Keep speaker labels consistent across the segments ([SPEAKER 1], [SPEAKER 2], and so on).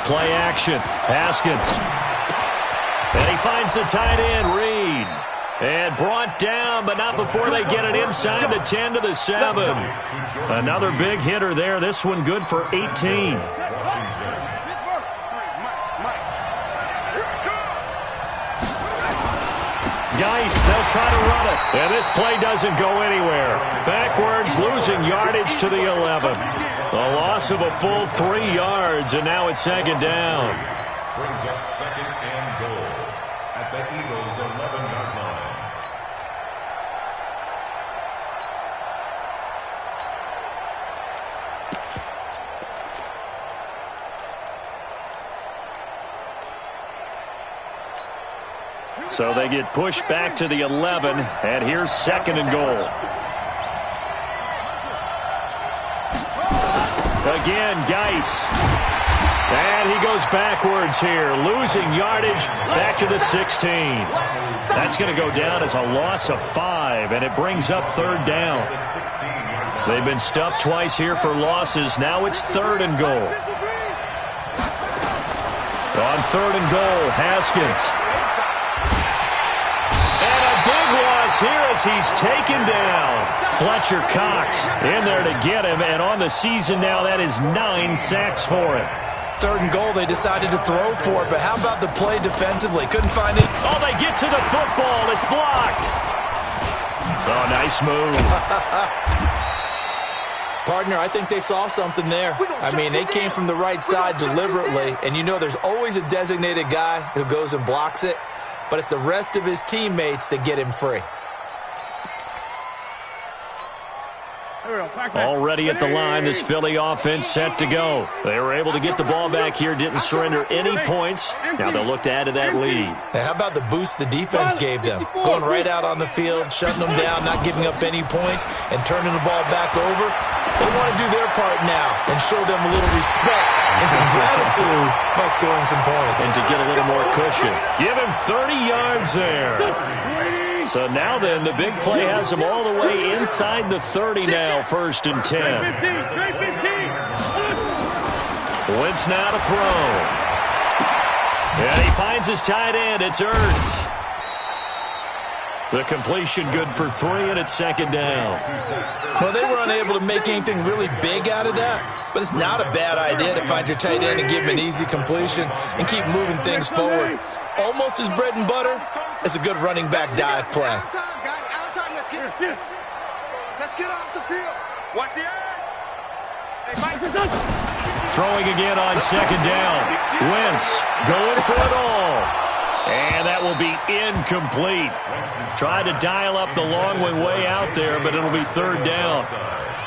[SPEAKER 1] Play action. Haskins. And he finds the tight end, Reed. And brought down, but not before they get it inside the 10 to the 7. Another big hitter there. This one good for 18. Geis, they'll try to run it. And this play doesn't go anywhere. Backwards, losing yardage to the 11. A loss of a full 3 yards, and now it's second down.
[SPEAKER 2] Brings up second and goal at the Eagles' 11-yard line.
[SPEAKER 1] So they get pushed back to the 11, and here's second and goal. Again, Geis. And he goes backwards here, losing yardage back to the 16. That's going to go down as a loss of 5, and it brings up third down. They've been stuffed twice here for losses. Now it's third and goal. On third and goal, Haskins. Here as he's taken down. Fletcher Cox in there to get him, and on the season now, that is 9 sacks for him.
[SPEAKER 3] Third and goal, they decided to throw for it, but how about the play defensively? Couldn't find it.
[SPEAKER 1] Oh, they get to the football. It's blocked. Oh, nice move.
[SPEAKER 3] Partner, I think they saw something there. I mean, they came from the right side deliberately, and you know there's always a designated guy who goes and blocks it, but it's the rest of his teammates that get him free.
[SPEAKER 1] Already at the line, this Philly offense set to go. They were able to get the ball back here, didn't surrender any points. Now they'll look to add to that lead.
[SPEAKER 3] Hey, how about the boost the defense gave them? Going right out on the field, shutting them down, not giving up any points, and turning the ball back over. They want to do their part now and show them a little respect and some gratitude by scoring some points.
[SPEAKER 1] And to get a little more cushion. Give him 30 yards there. So now then, the big play has him all the way inside the 30 now, first and 10. Wentz now to throw. And he finds his tight end. It's Ertz. The completion good for 3, and it's second down.
[SPEAKER 3] Well, they were unable to make anything really big out of that, but it's not a bad idea to find your tight end and give him an easy completion and keep moving things forward. Almost as bread and butter. It's a good running back dive play.
[SPEAKER 4] Let's get off the field. Watch the eye.
[SPEAKER 1] Throwing again on second down. Wentz going for it all. And that will be incomplete. Tried to dial up the long way out there, but it'll be third down.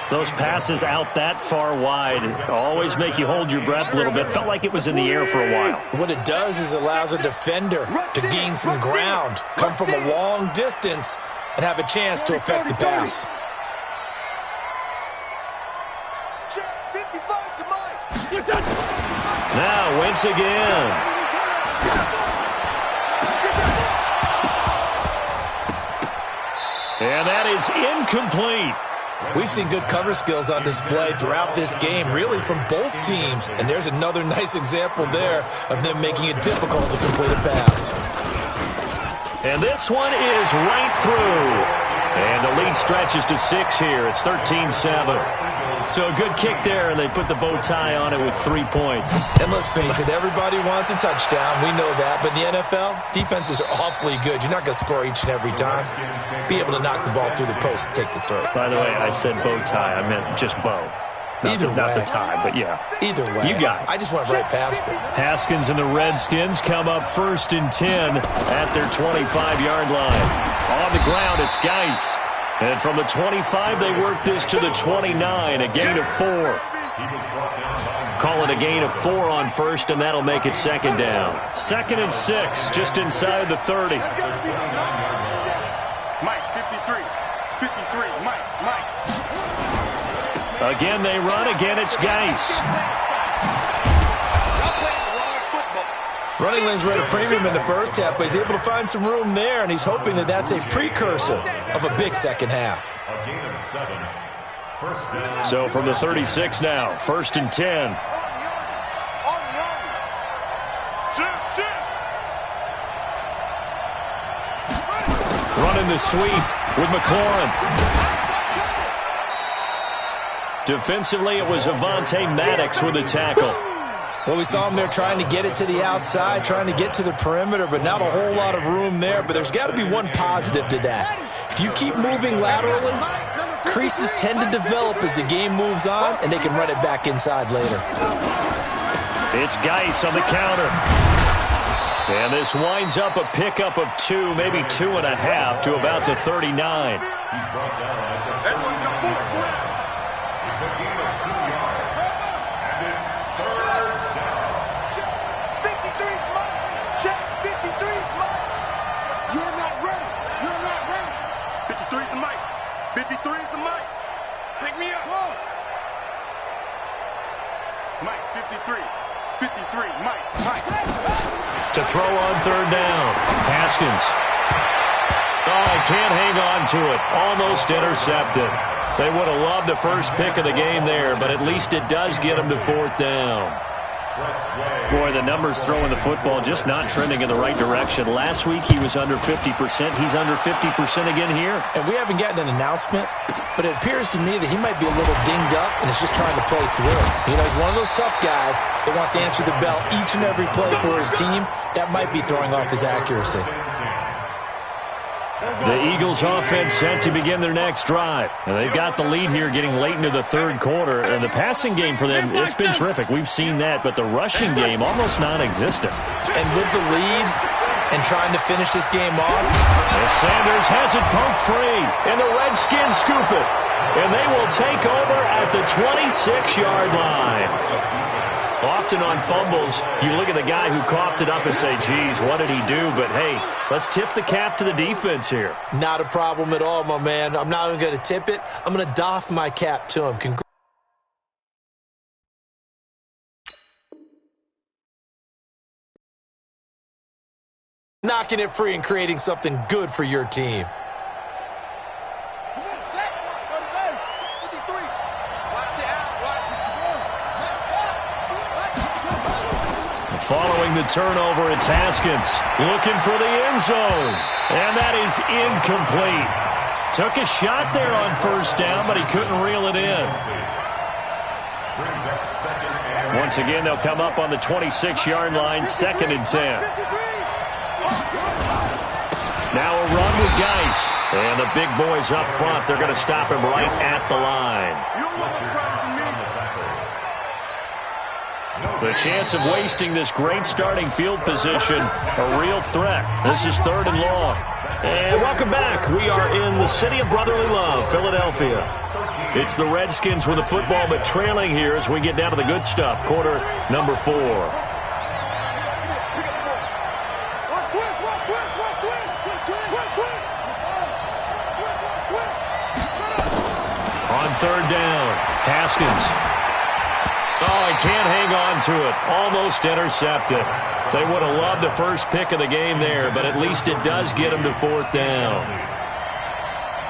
[SPEAKER 1] Those passes out that far wide always make you hold your breath a little bit. Felt like it was in the air for a while.
[SPEAKER 3] What it does is allows a defender to gain some ground, come from a long distance, and have a chance to affect the pass.
[SPEAKER 1] Now Wentz again. And that is incomplete.
[SPEAKER 3] We've seen good cover skills on display throughout this game, really from both teams. And there's another nice example there of them making it difficult to complete a pass.
[SPEAKER 1] And this one is right through. And the lead stretches to 6 here. It's 13-7. So a good kick there, and they put the bow tie on it with 3 points.
[SPEAKER 3] And let's face it, everybody wants a touchdown. We know that. But in the NFL, defenses are awfully good. You're not going to score each and every time. Be able to knock the ball through the post and take the throw.
[SPEAKER 1] By the way, I said bow tie. I meant just bow. Not the tie, but yeah.
[SPEAKER 3] Either way.
[SPEAKER 1] You got it.
[SPEAKER 3] I just went right past it.
[SPEAKER 1] Haskins and the Redskins come up first and 10 at their 25-yard line. On the ground, it's Geis. And from the 25, they work this to the 29, a gain of 4. Call it a gain of 4 on first, and that'll make it second down. Second and 6, just inside the 30.
[SPEAKER 4] Mike, 53, Mike.
[SPEAKER 1] Again, they run. Again, it's Geis.
[SPEAKER 3] Running lanes were at a premium in the first half, but he's able to find some room there, and he's hoping that that's a precursor of a big second half.
[SPEAKER 2] A gain of 7. First down.
[SPEAKER 1] So from the 36 now, first and 10. Running the sweep with McLaurin. Defensively, it was Avonte Maddox with a tackle.
[SPEAKER 3] Well, we saw him there trying to get it to the outside, trying to get to the perimeter, but not a whole lot of room there. But there's got to be one positive to that. If you keep moving laterally, creases tend to develop as the game moves on, and they can run it back inside later.
[SPEAKER 1] It's Geis on the counter. And this winds up a pickup of 2, maybe 2.5 to about the 39.
[SPEAKER 2] He's brought down at the 39. It's a gain of 2 yards. And it's third down.
[SPEAKER 4] Check 53's mine. Check 53's mine. You're not ready. You're not ready. 53's the mic. 53's the mic. Pick me up. Mike, 53. 53, Mike.
[SPEAKER 1] To throw on third down. Haskins. Oh, he can't hang on to it. Almost intercepted. They would have loved the first pick of the game there, but at least it does get them to fourth down. Boy, the numbers throwing the football just not trending in the right direction. Last week he was under 50%. He's under 50% again here.
[SPEAKER 3] And we haven't gotten an announcement, but it appears to me that he might be a little dinged up and is just trying to play through. You know, he's one of those tough guys that wants to answer the bell each and every play for his team. That might be throwing off his accuracy.
[SPEAKER 1] The Eagles offense set to begin their next drive. And they've got the lead here getting late into the third quarter. And the passing game for them, it's been terrific. We've seen that, but the rushing game almost non-existent.
[SPEAKER 3] And with the lead and trying to finish this game off.
[SPEAKER 1] And Sanders has it poked free. And the Redskins scoop it. And they will take over at the 26-yard line. Often on fumbles, you look at the guy who coughed it up and say, geez, what did he do? But, hey, let's tip the cap to the defense here.
[SPEAKER 3] Not a problem at all, my man. I'm not even going to tip it. I'm going to doff my cap to him. Knocking it free and creating something good for your team.
[SPEAKER 1] Following the turnover, it's Haskins looking for the end zone. And that is incomplete. Took a shot there on first down, but he couldn't reel it in. Once again, they'll come up on the 26-yard line, 2nd and 10. Now a run with Geis. And the big boys up front, they're going to stop him right at the line. The chance of wasting this great starting field position, a real threat. This is 3rd and long. And welcome back. We are in the city of brotherly love, Philadelphia. It's the Redskins with the football, but trailing here as we get down to the good stuff. Quarter number 4. On 3rd down, Haskins. Oh, he can't hang on to it. Almost intercepted. They would have loved the first pick of the game there, but at least it does get them to 4th down.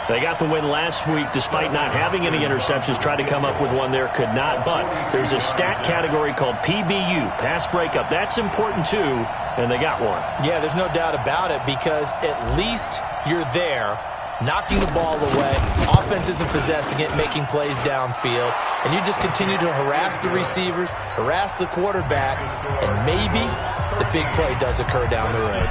[SPEAKER 1] They got the win last week despite not having any interceptions. Tried to come up with one there, could not. But there's a stat category called PBU, pass breakup. That's important too, and they got one.
[SPEAKER 3] Yeah, there's no doubt about it because at least you're there, knocking the ball away. Offense isn't possessing it, making plays downfield. And you just continue to harass the receivers, harass the quarterback, and maybe the big play does occur down the road.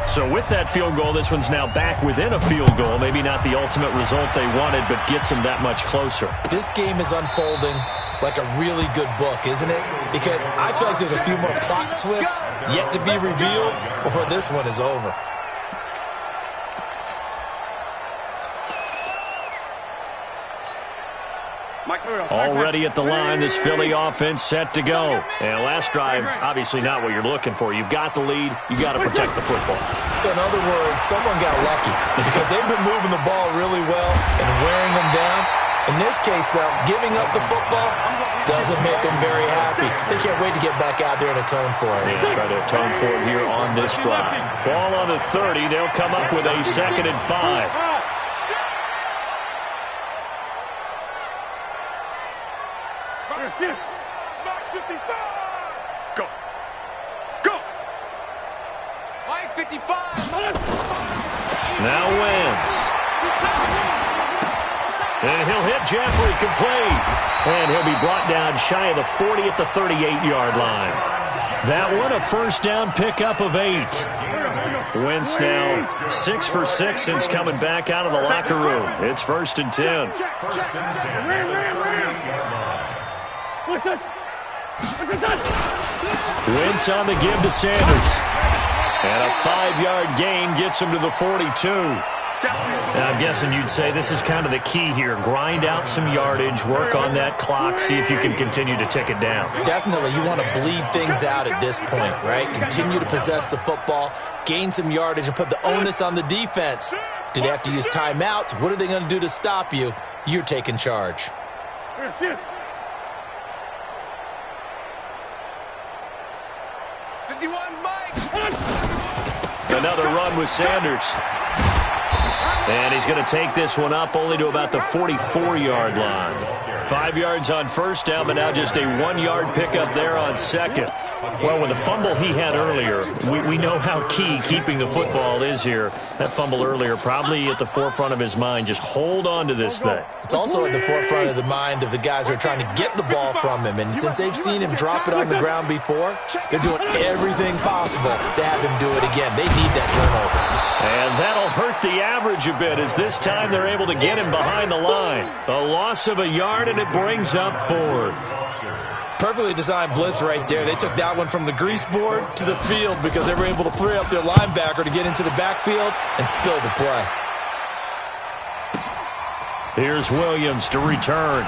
[SPEAKER 1] So with that field goal, this one's now back within a field goal. Maybe not the ultimate result they wanted, but gets them that much closer.
[SPEAKER 3] This game is unfolding like a really good book, isn't it? Because I feel like there's a few more plot twists yet to be revealed before this one is over.
[SPEAKER 1] Already at the line, this Philly offense set to go. And last drive, obviously not what you're looking for. You've got the lead. You got to protect the football.
[SPEAKER 3] So in other words, someone got lucky because they've been moving the ball really well and wearing them down. In this case, though, giving up the football doesn't make them very happy. They can't wait to get back out there and atone for it.
[SPEAKER 1] Yeah, try to atone for it here on this drive. Ball on the 30. They'll come up with a 2nd and 5.
[SPEAKER 4] Mike 55! Go! Go! Mike 55!
[SPEAKER 1] Now Wentz. And he'll hit Jeffrey complete. And he'll be brought down shy of the 40 at the 38-yard line. That one, a first down pickup of 8. Wentz now 6 for 6 since coming back out of the locker room. It's 1st and 10. Wentz on the give to Sanders. And a 5-yard gain gets him to the 42. Now, I'm guessing you'd say this is kind of the key here. Grind out some yardage, work on that clock, see if you can continue to tick it down.
[SPEAKER 3] Definitely, you want to bleed things out at this point, right? Continue to possess the football, gain some yardage, and put the onus on the defense. Do they have to use timeouts? What are they going to do to stop you? You're taking charge.
[SPEAKER 1] Another run with Sanders. And he's going to take this one up only to about the 44-yard line. 5 yards on first down, but now just a 1-yard pickup there on second. Well, with the fumble he had earlier, we know how key keeping the football is here. That fumble earlier probably at the forefront of his mind. Just hold on to this thing.
[SPEAKER 3] It's also at the forefront of the mind of the guys who are trying to get the ball from him. And since they've seen him drop it on the ground before, they're doing everything possible to have him do it again. They need that turnover.
[SPEAKER 1] And that'll hurt the average a bit as this time they're able to get him behind the line. A loss of a yard, and it brings up 4th.
[SPEAKER 3] Perfectly designed blitz right there. They took that one from the grease board to the field because they were able to free up their linebacker to get into the backfield and spill the play.
[SPEAKER 1] Here's Williams to return.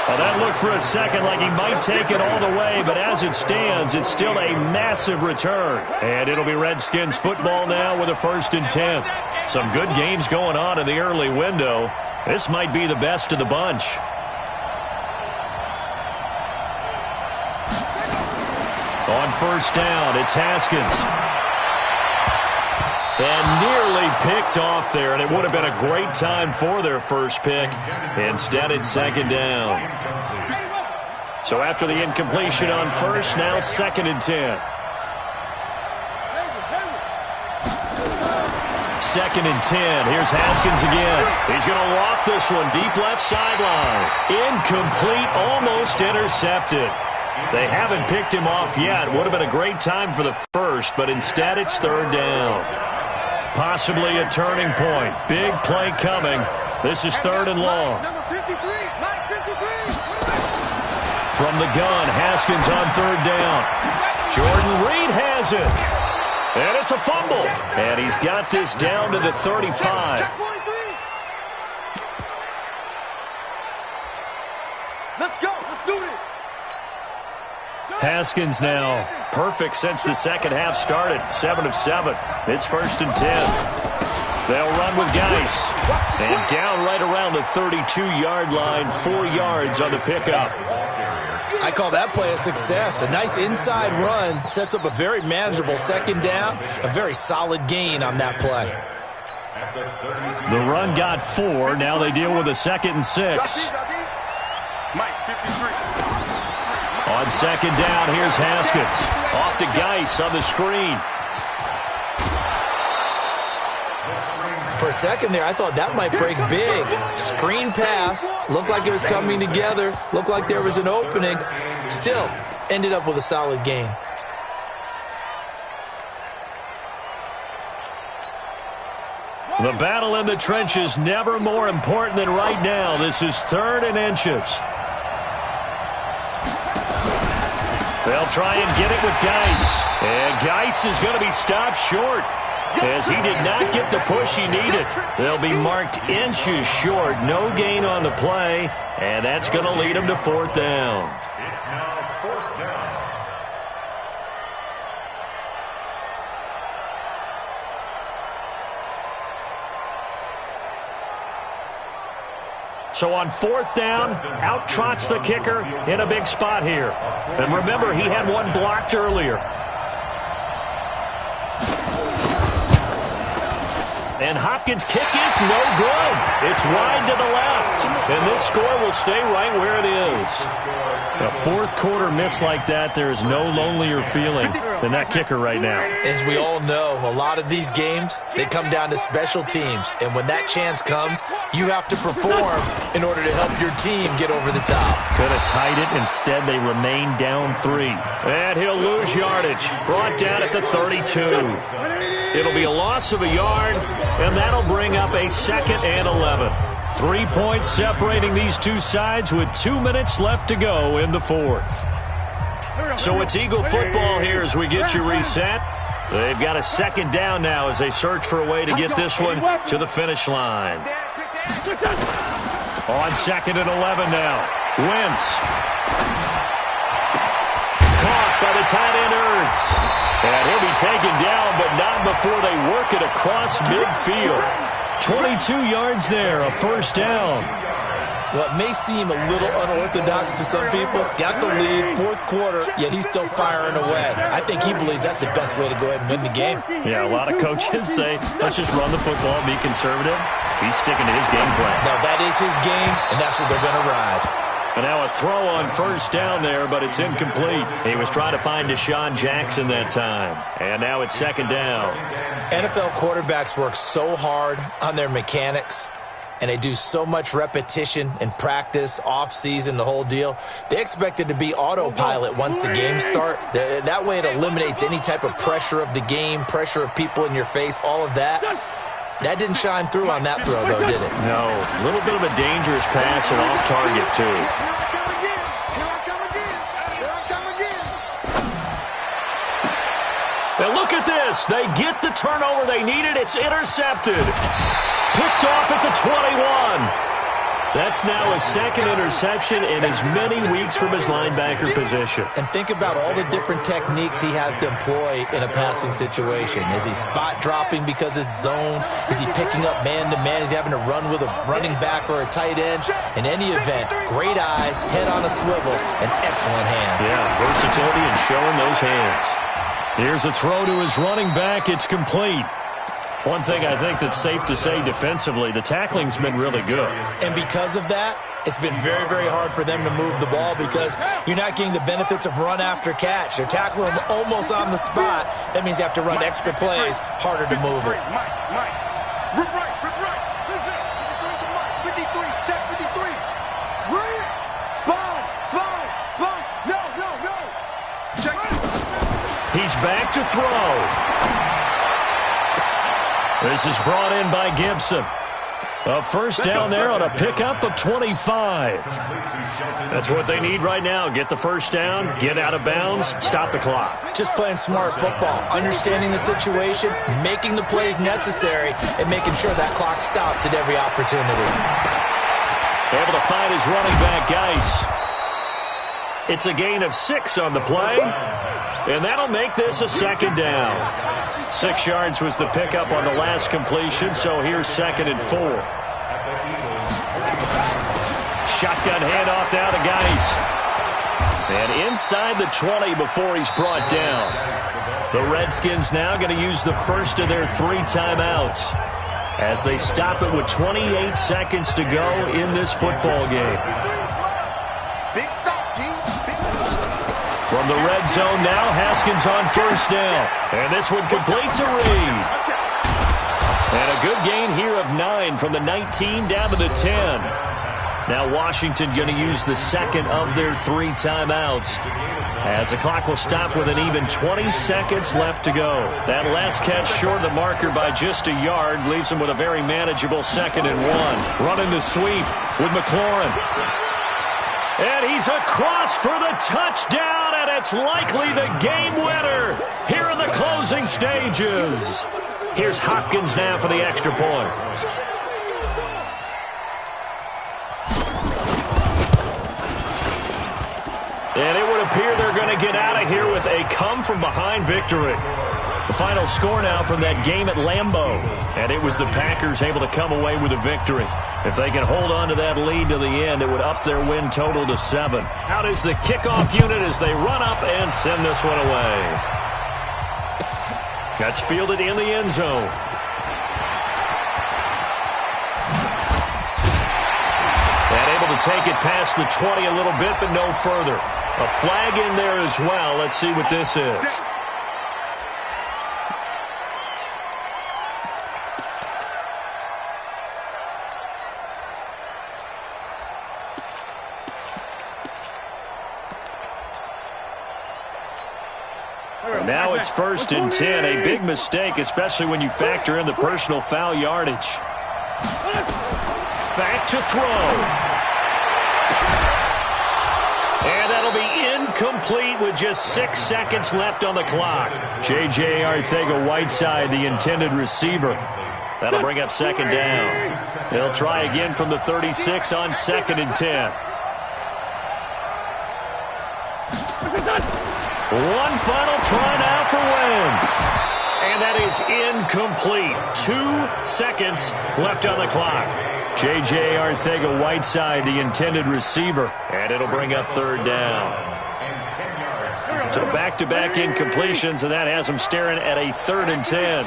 [SPEAKER 1] Well, that looked for a second like he might take it all the way, but as it stands, it's still a massive return. And it'll be Redskins football now with a 1st and 10. Some good games going on in the early window. This might be the best of the bunch. On first down, it's Haskins. And nearly picked off there, and it would have been a great time for their first pick. Instead, it's 2nd down. So after the incompletion on first, now 2nd and 10. 2nd and 10. Here's Haskins again. He's going to loft this one deep left sideline. Incomplete, almost intercepted. They haven't picked him off yet. Would have been a great time for the first, but instead it's 3rd down. Possibly a turning point. Big play coming. This is 3rd and long. From the gun, Haskins on 3rd down. Jordan Reed has it. And it's a fumble. And he's got this down to the 35.
[SPEAKER 4] Let's go. Let's do this.
[SPEAKER 1] Haskins now perfect since the second half started. 7 of 7. It's 1st and 10. They'll run with Geis. And down right around the 32-yard line. 4 yards on the pickup.
[SPEAKER 3] I call that play a success. A nice inside run sets up a very manageable 2nd down. A very solid gain on that play.
[SPEAKER 1] The run got 4. Now they deal with a 2nd and 6.
[SPEAKER 4] Mike, 53.
[SPEAKER 1] On 2nd down, here's Haskins. Off to Geis on the screen.
[SPEAKER 3] For a second there, I thought that might break big. Screen pass. Looked like it was coming together. Looked like there was an opening. Still, ended up with a solid gain.
[SPEAKER 1] The battle in the trenches never more important than right now. This is 3rd and inches. They'll try and get it with Geis. And Geis is going to be stopped short as he did not get the push he needed. They'll be marked inches short. No gain on the play. And that's going to lead him to 4th down.
[SPEAKER 2] It's now 4th down.
[SPEAKER 1] So on 4th down, out trots the kicker in a big spot here. And remember, he had one blocked earlier. And Hopkins' kick is no good. It's wide to the left. And this score will stay right where it is. A fourth quarter miss like that, there is no lonelier feeling than that kicker right now.
[SPEAKER 3] As we all know, a lot of these games, they come down to special teams. And when that chance comes, you have to perform in order to help your team get over the top.
[SPEAKER 1] Could have tied it. Instead, they remain down 3. And he'll lose yardage. Brought down at the 32. It'll be a loss of a yard, and that'll bring up a 2nd and 11. 3 points separating these two sides with 2 minutes left to go in the fourth. So it's Eagle football here as we get you reset. They've got a 2nd down now as they search for a way to get this one to the finish line. On 2nd and 11 now. Wentz. Caught by the tight end Ertz. And he'll be taken down, but not before they work it across midfield. 22 yards there, a 1st down.
[SPEAKER 3] What may seem a little unorthodox to some people, got the lead, 4th quarter, yet he's still firing away. I think he believes that's the best way to go ahead and win the game.
[SPEAKER 1] Yeah, a lot of coaches say, let's just run the football, be conservative. He's sticking to his game plan.
[SPEAKER 3] No, that is his game, and that's what they're going to ride.
[SPEAKER 1] And now a throw on 1st down there, but it's incomplete. He was trying to find Deshaun Jackson that time. And now it's 2nd down.
[SPEAKER 3] NFL quarterbacks work so hard on their mechanics, and they do so much repetition and practice, off-season, the whole deal. They expect it to be autopilot once the games start. That way it eliminates any type of pressure of the game, pressure of people in your face, all of that. That didn't shine through on that throw, though, did it?
[SPEAKER 1] No. A little bit of a dangerous pass and off target, too.
[SPEAKER 4] Here I come again. Here I come again.
[SPEAKER 1] And look at this. They get the turnover they needed. It's intercepted. Picked off at the 21. That's now his 2nd interception in as many weeks from his linebacker position.
[SPEAKER 3] And think about all the different techniques he has to employ in a passing situation. Is he spot dropping because it's zone? Is he picking up man-to-man? Is he having to run with a running back or a tight end? In any event, great eyes, head on a swivel, and excellent hands.
[SPEAKER 1] Yeah, versatility and showing those hands. Here's a throw to his running back. It's complete. One thing I think that's safe to say defensively, the tackling's been really good.
[SPEAKER 3] And because of that, it's been very, very hard for them to move the ball because you're not getting the benefits of run after catch. They're tackling them almost on the spot. That means you have to run extra plays, harder to move it.
[SPEAKER 4] Rip right. 53, check 53. Read. Sponge. No. Check.
[SPEAKER 1] He's back to throw. This is brought in by Gibson. A 1st down there on a pickup of 25. That's what they need right now. Get the 1st down, get out of bounds, stop the clock.
[SPEAKER 3] Just playing smart football, understanding the situation, making the plays necessary, and making sure that clock stops at every opportunity.
[SPEAKER 1] Able to find his running back, Geis. It's a gain of 6 on the play, and that'll make this a 2nd down. 6 yards was the pickup on the last completion, so here's 2nd and 4. Shotgun handoff now to Geis. And inside the 20 before he's brought down. The Redskins now going to use the first of their 3 timeouts as they stop it with 28 seconds to go in this football game.
[SPEAKER 4] Big stop,
[SPEAKER 1] From the red zone now, Haskins on 1st down. And this one complete to Reed. And a good gain here of 9 from the 19 down to the 10. Now Washington going to use the 2nd of their 3 timeouts as the clock will stop with an even 20 seconds left to go. That last catch short of the marker by just a yard leaves them with a very manageable 2nd and 1. Running the sweep with McLaurin. And he's across for the touchdown, and it's likely the game winner here in the closing stages. Here's Hopkins now for the extra point. And it would appear they're going to get out of here with a come-from-behind victory. The final score now from that game at Lambeau. And it was the Packers able to come away with a victory. If they can hold on to that lead to the end, it would up their win total to 7. Out is the kickoff unit as they run up and send this one away. That's fielded in the end zone. to take it past the 20 a little bit, but no further. A flag in there as well. Let's see what this is. Now it's 1st and 10. A big mistake, especially when you factor in the personal foul yardage. Back to throw. And that'll be incomplete with just 6 seconds left on the clock. J.J. Arcega-Whiteside, the intended receiver. That'll bring up 2nd down. They'll try again from the 36 on 2nd and 10. One final try now for Wentz. And that is incomplete. 2 seconds left on the clock. J.J. Arcega-Whiteside, the intended receiver. And it'll bring up 3rd down. So back-to-back incompletions, and that has them staring at a 3rd and 10.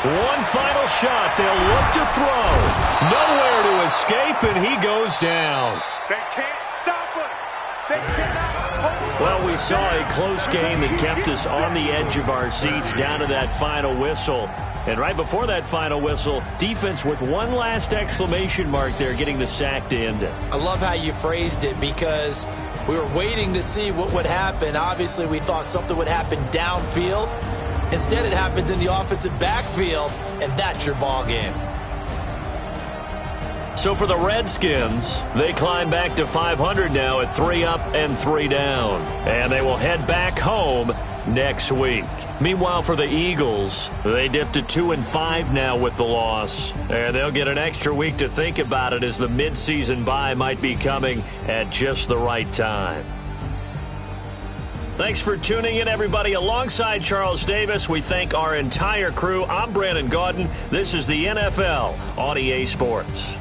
[SPEAKER 1] One final shot. They'll look to throw. Nowhere to escape, and he goes down.
[SPEAKER 4] They can't stop us. They cannot.
[SPEAKER 1] Well, we saw a close game that kept us on the edge of our seats down to that final whistle. And right before that final whistle, defense with one last exclamation mark there, getting the sack to end it.
[SPEAKER 3] I love how you phrased it, because we were waiting to see what would happen. Obviously, we thought something would happen downfield. Instead, it happens in the offensive backfield, and that's your ball game.
[SPEAKER 1] So for the Redskins, they climb back to 500 now at 3 up and 3 down. And they will head back home next week. Meanwhile, for the Eagles, they dipped to 2-5 now with the loss. And they'll get an extra week to think about it, as the midseason bye might be coming at just the right time. Thanks for tuning in, everybody. Alongside Charles Davis, we thank our entire crew. I'm Brandon Gaudin. This is the NFL on EA Sports.